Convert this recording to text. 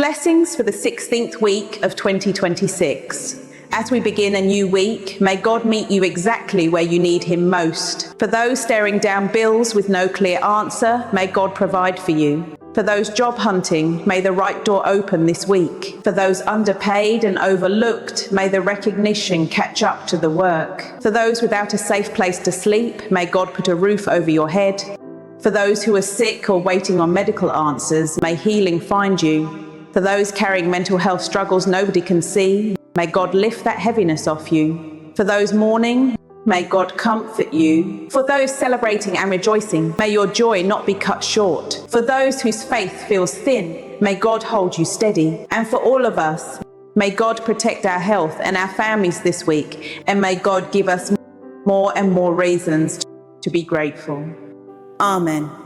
Blessings for the 16th week of 2026. As we begin a new week, may God meet you exactly where you need Him most. For those staring down bills with no clear answer, may God provide for you. For those job hunting, may the right door open this week. For those underpaid and overlooked, may the recognition catch up to the work. For those without a safe place to sleep, may God put a roof over your head. For those who are sick or waiting on medical answers, may healing find you. For those carrying mental health struggles nobody can see, may God lift that heaviness off you. For those mourning, may God comfort you. For those celebrating and rejoicing, may your joy not be cut short. For those whose faith feels thin, may God hold you steady. And for all of us, may God protect our health and our families this week, and may God give us more and more reasons to be grateful. Amen.